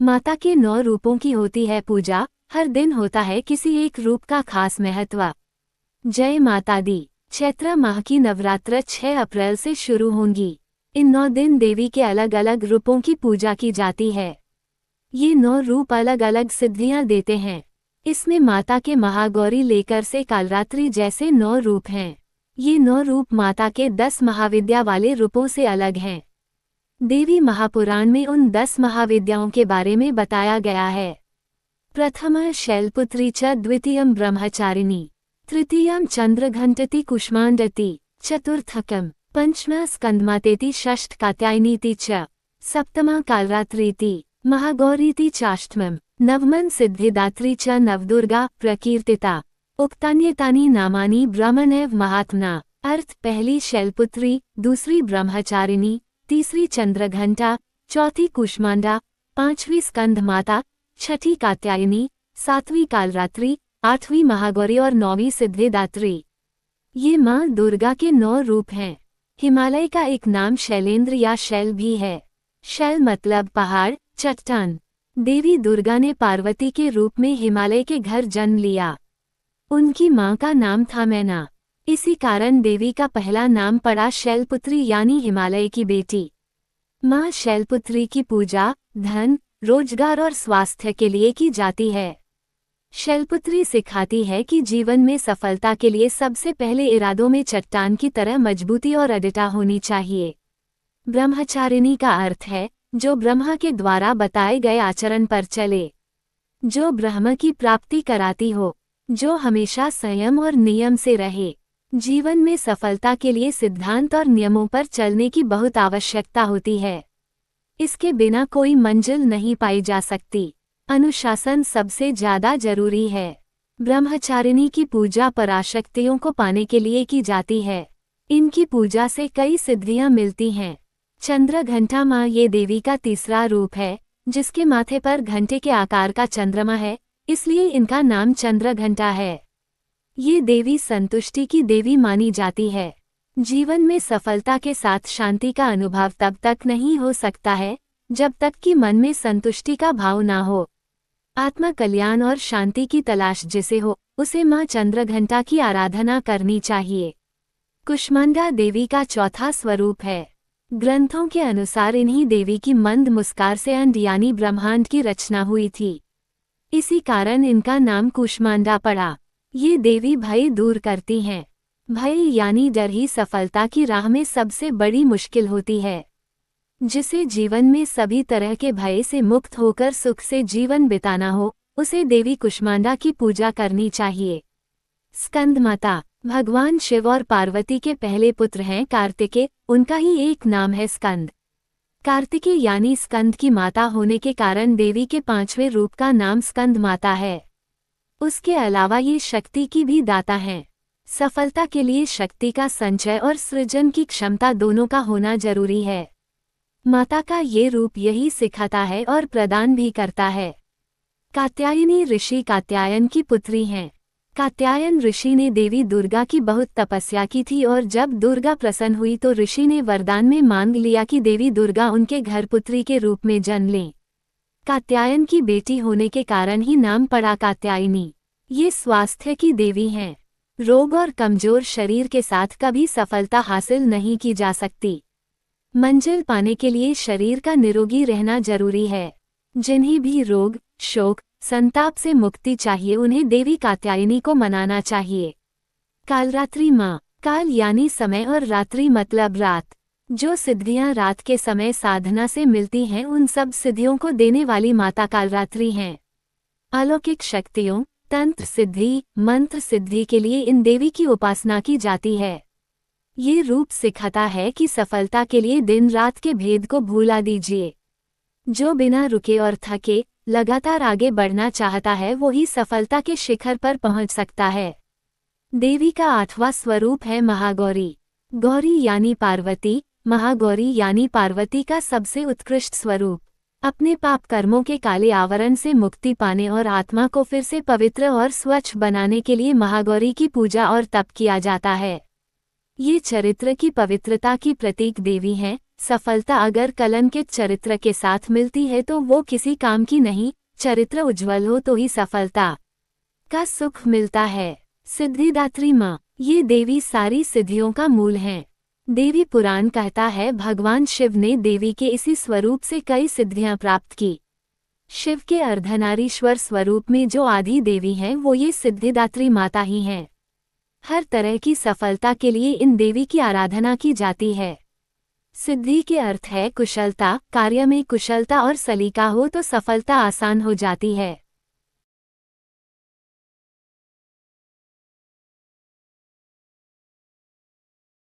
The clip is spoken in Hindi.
माता के 9 रूपों की होती है पूजा, हर दिन होता है किसी एक रूप का खास महत्व। जय माता दी। चैत्र माह की नवरात्र 6 अप्रैल से शुरू होंगी। इन 9 दिन देवी के अलग अलग रूपों की पूजा की जाती है। ये 9 रूप अलग अलग सिद्धियां देते हैं। इसमें माता के महागौरी लेकर से कालरात्रि जैसे 9 रूप हैं। ये 9 रूप माता के 10 महाविद्या वाले रूपों से अलग हैं। देवी महापुराण में उन 10 महाविद्याओं के बारे में बताया गया है। प्रथम शैलपुत्री च, द्वितीयं ब्रह्मचारिणी, तृतीयं चंद्रघंटति कुष्मांडति, चतुर्थकं पंचम स्कंदमातेति, षष्ठ कात्यायनीति च, सप्तमा कालरात्रीति, महागौरीति चाष्टमं, नवमं सिद्धिदात्री च नवदुर्गा प्रकीर्तिता। उक्तान्येतानि नामानि ब्रह्मणैव महात्मना। अर्थ: पहली शैलपुत्री, दूसरी ब्रह्मचारिणी, तीसरी चंद्रघंटा, चौथी कुष्मांडा, पांचवी स्कंद माता, छठी कात्यायनी, सातवीं कालरात्रि, आठवीं महागौरी और 9वीं सिद्धिदात्री। ये माँ दुर्गा के 9 रूप हैं। हिमालय का एक नाम शैलेंद्र या शैल भी है। शैल मतलब पहाड़, चट्टान। देवी दुर्गा ने पार्वती के रूप में हिमालय के घर जन्म लिया। उनकी माँ का नाम था मैना। इसी कारण देवी का पहला नाम पड़ा शैलपुत्री यानी हिमालय की बेटी। माँ शैलपुत्री की पूजा धन, रोजगार और स्वास्थ्य के लिए की जाती है। शैलपुत्री सिखाती है कि जीवन में सफलता के लिए सबसे पहले इरादों में चट्टान की तरह मजबूती और अडिगता होनी चाहिए। ब्रह्मचारिणी का अर्थ है जो ब्रह्मा के द्वारा बताए गए आचरण पर चले, जो ब्रह्म की प्राप्ति कराती हो, जो हमेशा संयम और नियम से रहे। जीवन में सफलता के लिए सिद्धांत और नियमों पर चलने की बहुत आवश्यकता होती है। इसके बिना कोई मंजिल नहीं पाई जा सकती। अनुशासन सबसे ज्यादा जरूरी है। ब्रह्मचारिणी की पूजा पराशक्तियों को पाने के लिए की जाती है। इनकी पूजा से कई सिद्धियां मिलती हैं। चंद्रघंटा माँ ये देवी का तीसरा रूप है, जिसके माथे पर घंटे के आकार का चंद्रमा है, इसलिए इनका नाम चंद्रघंटा है। ये देवी संतुष्टि की देवी मानी जाती है। जीवन में सफलता के साथ शांति का अनुभव तब तक नहीं हो सकता है जब तक कि मन में संतुष्टि का भाव ना हो। आत्मा कल्याण और शांति की तलाश जिसे हो, उसे माँ चंद्रघंटा की आराधना करनी चाहिए। कुष्मांडा देवी का चौथा स्वरूप है। ग्रंथों के अनुसार इन्हीं देवी की मंद मुस्कान से अंड यानी ब्रह्मांड की रचना हुई थी। इसी कारण इनका नाम कुष्मांडा पड़ा। ये देवी भय दूर करती हैं। भय यानी डर ही सफलता की राह में सबसे बड़ी मुश्किल होती है। जिसे जीवन में सभी तरह के भय से मुक्त होकर सुख से जीवन बिताना हो, उसे देवी कुष्मांडा की पूजा करनी चाहिए। स्कंद माता भगवान शिव और पार्वती के पहले पुत्र हैं कार्तिकेय, उनका ही एक नाम है स्कंद। कार्तिकेय यानी स्कंद की माता होने के कारण देवी के 5वें रूप का नाम स्कंद माता है। उसके अलावा ये शक्ति की भी दाता हैं। सफलता के लिए शक्ति का संचय और सृजन की क्षमता दोनों का होना जरूरी है। माता का ये रूप यही सिखाता है और प्रदान भी करता है। कात्यायनी ऋषि कात्यायन की पुत्री हैं। कात्यायन ऋषि ने देवी दुर्गा की बहुत तपस्या की थी और जब दुर्गा प्रसन्न हुई तो ऋषि ने वरदान में मांग लिया कि देवी दुर्गा उनके घर पुत्री के रूप में जन्म लें। कात्यायन की बेटी होने के कारण ही नाम पड़ा कात्यायनी। ये स्वास्थ्य की देवी हैं। रोग और कमजोर शरीर के साथ कभी सफलता हासिल नहीं की जा सकती। मंजिल पाने के लिए शरीर का निरोगी रहना जरूरी है। जिन्हें भी रोग, शोक, संताप से मुक्ति चाहिए उन्हें देवी कात्यायनी को मनाना चाहिए। कालरात्रि माँ, काल यानी समय और रात्रि मतलब रात। जो सिद्धियां रात के समय साधना से मिलती हैं उन सब सिद्धियों को देने वाली माता कालरात्रि हैं। अलौकिक शक्तियों, तंत्र सिद्धि, मंत्र सिद्धि के लिए इन देवी की उपासना की जाती है। ये रूप सिखाता है कि सफलता के लिए दिन रात के भेद को भूला दीजिए। जो बिना रुके और थके लगातार आगे बढ़ना चाहता है वो ही सफलता के शिखर पर पहुंच सकता है। देवी का 8वां स्वरूप है महागौरी। गौरी यानी पार्वती, महागौरी यानी पार्वती का सबसे उत्कृष्ट स्वरूप। अपने पाप कर्मों के काले आवरण से मुक्ति पाने और आत्मा को फिर से पवित्र और स्वच्छ बनाने के लिए महागौरी की पूजा और तप किया जाता है। ये चरित्र की पवित्रता की प्रतीक देवी हैं, सफलता अगर कलंकित चरित्र के साथ मिलती है तो वो किसी काम की नहीं, चरित्र उज्ज्वल हो तो ही सफलता का सुख मिलता है। सिद्धिदात्री माँ, ये देवी सारी सिद्धियों का मूल हैं। देवी पुराण कहता है भगवान शिव ने देवी के इसी स्वरूप से कई सिद्धियां प्राप्त की। शिव के अर्धनारीश्वर स्वरूप में जो आदि देवी हैं वो ये सिद्धिदात्री माता ही हैं। हर तरह की सफलता के लिए इन देवी की आराधना की जाती है। सिद्धि के अर्थ है कुशलता, कार्य में कुशलता और सलीका हो तो सफलता आसान हो जाती है।